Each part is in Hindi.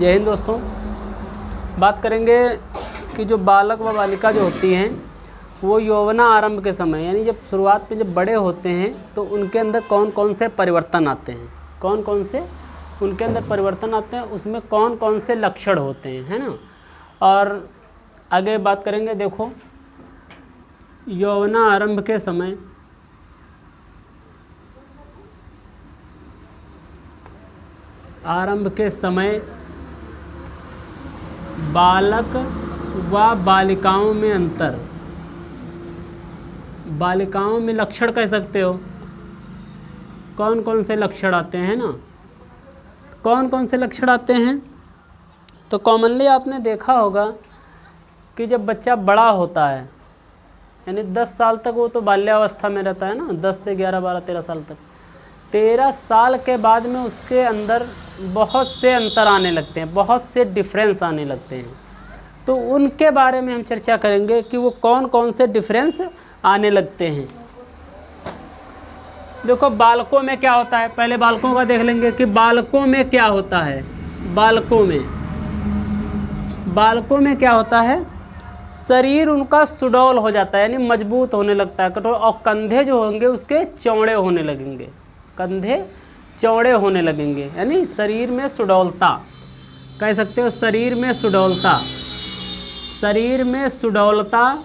जय हिंद दोस्तों। बात करेंगे कि जो बालक व बालिका जो होती हैं वो यौवना आरंभ के समय यानी जब शुरुआत में जब बड़े होते हैं तो उनके अंदर कौन कौन से परिवर्तन आते हैं, कौन कौन से उनके अंदर परिवर्तन आते हैं, उसमें कौन कौन से लक्षण होते हैं, है ना। और आगे बात करेंगे। देखो, यौवना आरंभ के समय बालक व बालिकाओं में अंतर, बालिकाओं में लक्षण कह सकते हो, कौन कौन से लक्षण आते हैं ना, कौन कौन से लक्षण आते हैं। तो कॉमनली आपने देखा होगा कि जब बच्चा बड़ा होता है यानी 10 साल तक वो तो बाल्यावस्था में रहता है ना, 10 से 11, 12, 13 साल तक। 13 साल के बाद में उसके अंदर बहुत से अंतर आने लगते हैं, बहुत से डिफरेंस आने लगते हैं। तो उनके बारे में हम चर्चा करेंगे कि वो कौन कौन से डिफरेंस आने लगते हैं। देखो, बालकों में क्या होता है, पहले बालकों का देख लेंगे कि बालकों में क्या होता है। बालकों में क्या होता है, शरीर उनका सुडौल हो जाता है यानी मजबूत होने लगता है, कठोर, और कंधे जो होंगे उसके चौड़े होने लगेंगे, कंधे चौड़े होने लगेंगे यानी शरीर में सुडौलता कह सकते हो, शरीर में सुडौलता, शरीर में सुडौलता।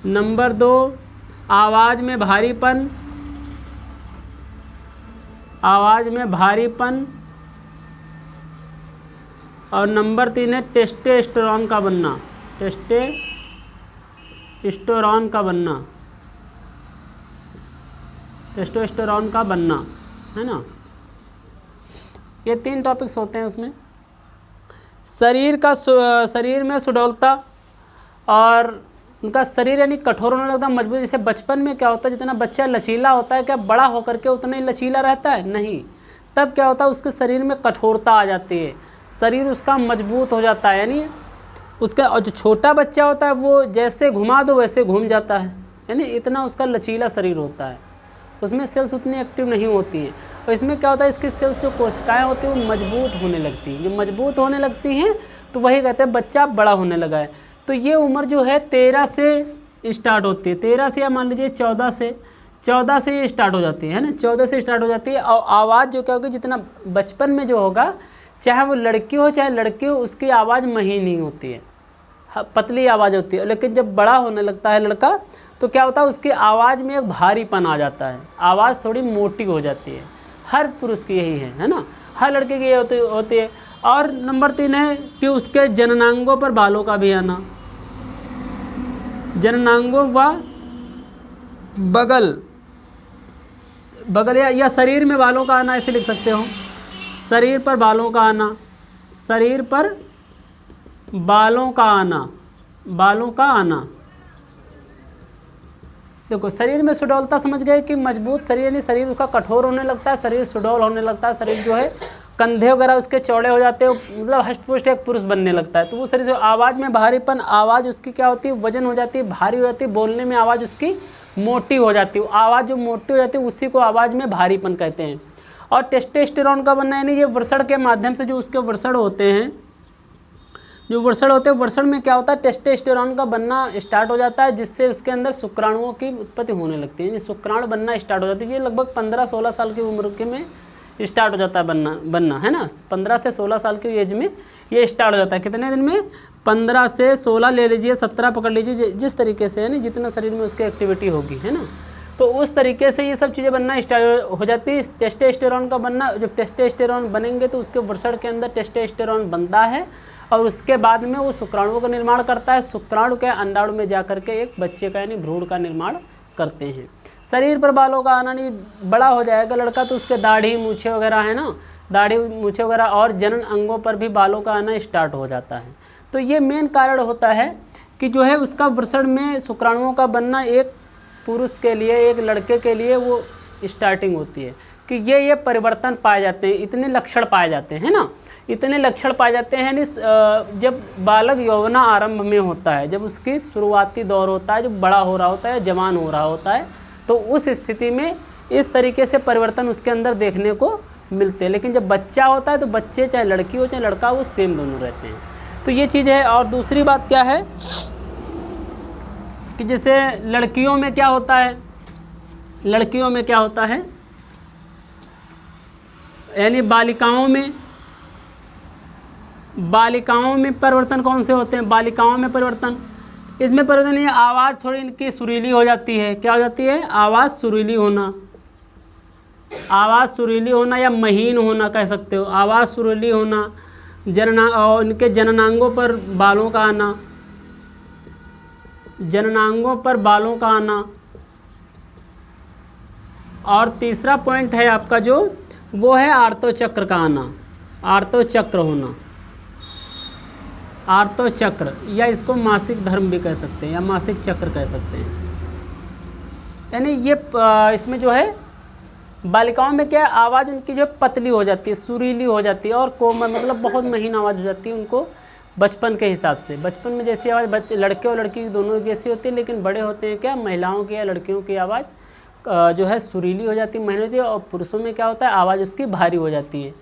नंबर 2, आवाज़ में भारीपन, आवाज़ में भारीपन। और नंबर 3 है टेस्टोस्टेरोन का बनना, टेस्टोस्टेरोन का बनना, टेस्टोस्टेरोन का बनना, है ना। ये 3 टॉपिक्स होते हैं उसमें। शरीर में सुडौलता और उनका शरीर यानी कठोर होने लगता है, मजबूत। जैसे बचपन में क्या होता है, जितना बच्चा लचीला होता है, क्या बड़ा होकर के उतना ही लचीला रहता है? नहीं। तब क्या होता है, उसके शरीर में कठोरता आ जाती है, शरीर उसका मजबूत हो जाता है यानी उसका। और जो छोटा बच्चा होता है वो जैसे घुमा दो वैसे घूम जाता है यानी इतना उसका लचीला शरीर होता है, उसमें सेल्स उतनी एक्टिव नहीं होती हैं। और इसमें क्या होता है, इसकी सेल्स जो कोशिकाएँ होती हैं वो मजबूत होने लगती हैं। जो मजबूत होने लगती हैं तो वही कहते हैं बच्चा बड़ा होने लगा है। तो ये उम्र जो है 13 से स्टार्ट होती है, 13 से या मान लीजिए 14 से ये स्टार्ट हो जाती है ना, 14 से स्टार्ट हो जाती है। और आवाज़ जो क्या होगी, जितना बचपन में जो होगा, चाहे वो लड़की हो चाहे लड़की हो, उसकी आवाज़ महीन ही होती है, पतली आवाज़ होती है। लेकिन जब बड़ा होने लगता है लड़का तो क्या होता है, उसकी आवाज़ में एक भारीपन आ जाता है, आवाज़ थोड़ी मोटी हो जाती है। हर पुरुष की यही है ना, हर लड़के की ये होती है। और नंबर 3 है कि उसके जननांगों पर बालों का भी आना, जननांगों व बगल या शरीर में बालों का आना, ऐसे लिख सकते हो, शरीर पर बालों का आना, शरीर पर बालों का आना, बालों का आना। देखो, शरीर में सुडौलता समझ गए कि मजबूत शरीर यानी शरीर उसका कठोर होने लगता है, शरीर सुडौल होने लगता है, शरीर जो है कंधे वगैरह उसके चौड़े हो जाते हैं, मतलब हष्ट-पुष्ट एक पुरुष बनने लगता है। तो वो शरीर से आवाज़ में भारीपन, आवाज़ उसकी क्या होती है, वजन हो जाती है, भारी हो जाती है, बोलने में आवाज़ उसकी मोटी हो जाती है। आवाज़ जो मोटी हो जाती है उसी को आवाज़ में भारीपन कहते हैं। और टेस्टोस्टेरोन का बनना यानी ये वृषण के माध्यम से जो उसके वृषण होते हैं, जो वृषण होते हैं, वृषण में क्या होता है, टेस्टोस्टेरोन का बनना स्टार्ट हो जाता है, जिससे उसके अंदर शुक्राणुओं की उत्पत्ति होने लगती है, यानी शुक्राणु बनना स्टार्ट हो जाती है। ये लगभग 15-16 साल की उम्र के में स्टार्ट हो जाता है बनना, है ना। 15 से 16 साल की एज में ये स्टार्ट हो जाता है। कितने दिन में? 15 से 16 ले लीजिए, 17 पकड़ लीजिए, जिस तरीके से, यानी जितना शरीर में उसकी एक्टिविटी होगी, है ना। तो उस तरीके से ये सब चीज़ें बनना स्टार्ट हो जाती है। टेस्टोस्टेरोन का बनना, जब टेस्टोस्टेरोन बनेंगे तो उसके वृषण के अंदर टेस्टोस्टेरोन बनता है और उसके बाद में वो शुक्राणुओं का निर्माण करता है। शुक्राणु के अंडाणु में जा करके एक बच्चे का यानी भ्रूण का निर्माण करते हैं। शरीर पर बालों का आना, नहीं बड़ा हो जाएगा लड़का तो उसके दाढ़ी मूछें वगैरह है ना, दाढ़ी मूछें वगैरह और जनन अंगों पर भी बालों का आना स्टार्ट हो जाता है। तो ये मेन कारण होता है कि जो है उसका वृषण में शुक्राणुओं का बनना एक पुरुष के लिए, एक लड़के के लिए वो स्टार्टिंग होती है कि ये परिवर्तन पाए जाते हैं, इतने लक्षण पाए जाते हैं ना, इतने लक्षण पाए जाते हैं। जब बालक यौवना आरंभ में होता है, जब उसकी शुरुआती दौर होता है, जब बड़ा हो रहा होता है, जवान हो रहा होता है, तो उस स्थिति में इस तरीके से परिवर्तन उसके अंदर देखने को मिलते हैं। लेकिन जब बच्चा होता है तो बच्चे चाहे लड़की हो चाहे लड़का हो वो सेम दोनों रहते हैं। तो ये चीज़ है। और दूसरी बात क्या है कि जैसे लड़कियों में क्या होता है, लड़कियों में क्या होता है, यानी बालिकाओं में परिवर्तन कौन से होते हैं? बालिकाओं में परिवर्तन, इसमें परिवर्तन ये आवाज़ थोड़ी इनकी सुरीली हो जाती है। क्या हो जाती है? आवाज़ सुरीली होना, आवाज़ सुरीली होना या महीन होना कह सकते हो। आवाज़ सुरीली होना, और इनके जननांगों पर बालों का आना, जननांगों पर बालों का आना। और तीसरा पॉइंट है आपका जो वो है आर्तोचक्र का आना, आर्तोचक्र होना, आर्तोचक्र, या इसको मासिक धर्म भी कह सकते हैं या मासिक चक्र कह सकते हैं। यानी ये इसमें जो है बालिकाओं में क्या है, आवाज़ उनकी जो पतली हो जाती है, सुरीली हो जाती है और कोमल, मतलब बहुत महीन आवाज़ हो जाती है उनको बचपन के हिसाब से। बचपन में जैसी आवाज़ लड़के और लड़की दोनों जैसी होती है, लेकिन बड़े होते हैं क्या, महिलाओं की या लड़कियों की आवाज़ जो है सुरीली हो जाती है, महीन होती है। और पुरुषों में क्या होता है, आवाज़ उसकी भारी हो जाती है।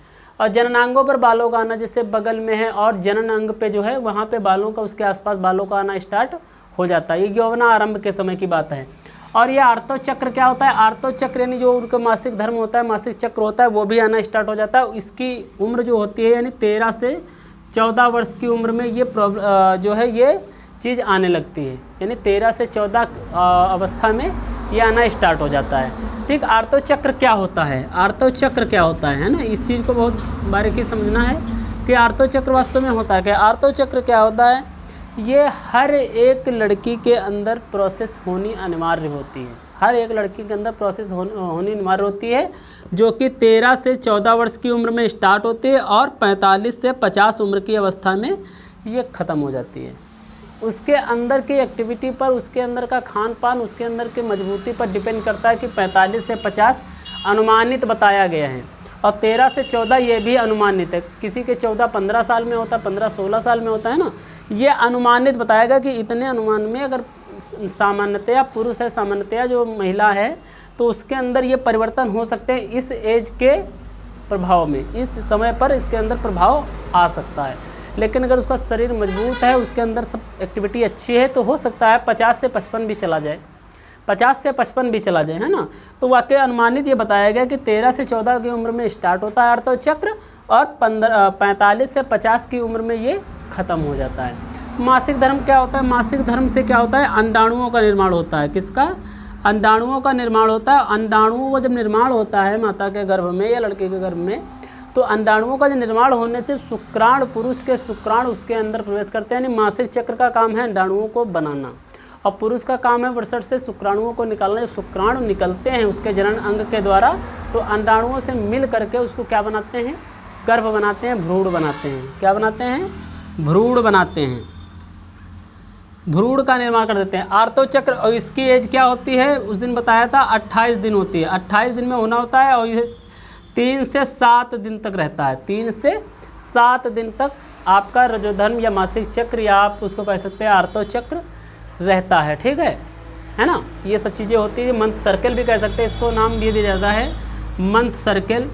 और जननांगों पर बालों का आना, जैसे बगल में है और जनन अंग पे जो है वहाँ पे बालों का, उसके आसपास बालों का आना स्टार्ट हो जाता है। ये यौवना आरंभ के समय की बात है। और ये आर्तोचक्र क्या होता है, आर्तोचक्र यानी जो उनका मासिक धर्म होता है, मासिक चक्र होता है, वो भी आना स्टार्ट हो जाता है। इसकी उम्र जो होती है यानी 13 से 14 वर्ष की उम्र में ये जो है ये चीज़ आने लगती है। यानी 13 से 14 अवस्था में ये आना स्टार्ट हो जाता है। ठीक, आर्तोचक्र क्या होता है, आर्तोचक्र क्या होता है ना, इस चीज़ को बहुत बारीकी समझना है कि आर्तोचक्र वास्तव में होता है क्या। आर्तोचक्र क्या होता है, ये हर एक लड़की के अंदर प्रोसेस होनी अनिवार्य होती है, हर एक लड़की के अंदर प्रोसेस होनी अनिवार्य होती है, जो कि 13 से 14 वर्ष की उम्र में स्टार्ट होती है और 45 से 50 उम्र की अवस्था में ये ख़त्म हो जाती है। उसके अंदर की एक्टिविटी पर, उसके अंदर का खान पान, उसके अंदर की मजबूती पर डिपेंड करता है कि 45 से 50 अनुमानित बताया गया है और 13 से 14 ये भी अनुमानित है। किसी के 14-15 साल में होता है, 15-16 साल में होता है ना, ये अनुमानित बताएगा कि इतने अनुमान में अगर सामान्यतया पुरुष है, सामान्यतया जो महिला है, तो उसके अंदर ये परिवर्तन हो सकते हैं इस एज के प्रभाव में, इस समय पर इसके अंदर प्रभाव आ सकता है। लेकिन अगर उसका शरीर मजबूत है, उसके अंदर सब एक्टिविटी अच्छी है, तो हो सकता है 50 से 55 भी चला जाए, 50 से 55 भी चला जाए, है ना। तो वाकई अनुमानित ये बताया गया कि 13 से 14 की उम्र में स्टार्ट होता है आर्तोचक्र और 45 से 50 की उम्र में ये ख़त्म हो जाता है। मासिक धर्म क्या होता है, मासिक धर्म से क्या होता है, अंडाणुओं का निर्माण होता है। किसका? अंडाणुओं का निर्माण होता है। अंडाणुओं का जब निर्माण होता है माता के गर्भ में या लड़के के गर्भ में, तो अंडाणुओं का जो निर्माण होने से शुक्राणु, पुरुष के शुक्राणु उसके अंदर प्रवेश करते हैं। यानी मासिक चक्र का काम है अंडाणुओं को बनाना और पुरुष का काम है वृषण से शुक्राणुओं को निकालना। जब शुक्राणु निकलते हैं उसके जनन अंग के द्वारा, तो अंडाणुओं से मिल करके उसको क्या बनाते हैं, गर्भ बनाते हैं, भ्रूण बनाते हैं। क्या बनाते हैं? भ्रूण बनाते हैं, भ्रूण का निर्माण कर देते हैं। आर्तोचक्र, और इसकी एज क्या होती है, उस दिन बताया था 28 दिन होती है, 28 दिन में होना होता है और ये 3 से 7 दिन तक रहता है। 3 से 7 दिन तक आपका रजोधर्म या मासिक चक्र, या आप उसको कह सकते हैं आर्तोचक्र रहता है। ठीक है ना। ये सब चीज़ें होती है। मंथ सर्कल भी कह सकते हैं, इसको नाम दिया जाता है मंथ सर्कल,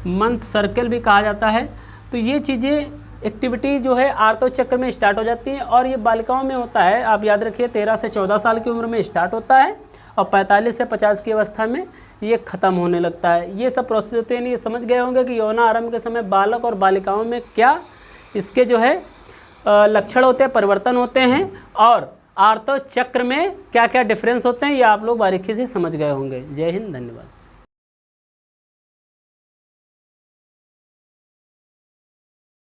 मंथ सर्कल भी कहा जाता है। तो ये चीज़ें एक्टिविटी जो है आर्तोचक्र में स्टार्ट हो जाती है और ये बालिकाओं में होता है। आप याद रखिए 13 से 14 साल की उम्र में स्टार्ट होता है और 45 से 50 की अवस्था में ये ख़त्म होने लगता है। ये सब प्रोसेस होते हैं। ये समझ गए होंगे कि यौना आरंभ के समय बालक और बालिकाओं में क्या इसके जो है लक्षण होते हैं, परिवर्तन होते हैं, और आर्तोचक्र में क्या क्या डिफरेंस होते हैं, ये आप लोग बारीकी से समझ गए होंगे। जय हिंद, धन्यवाद।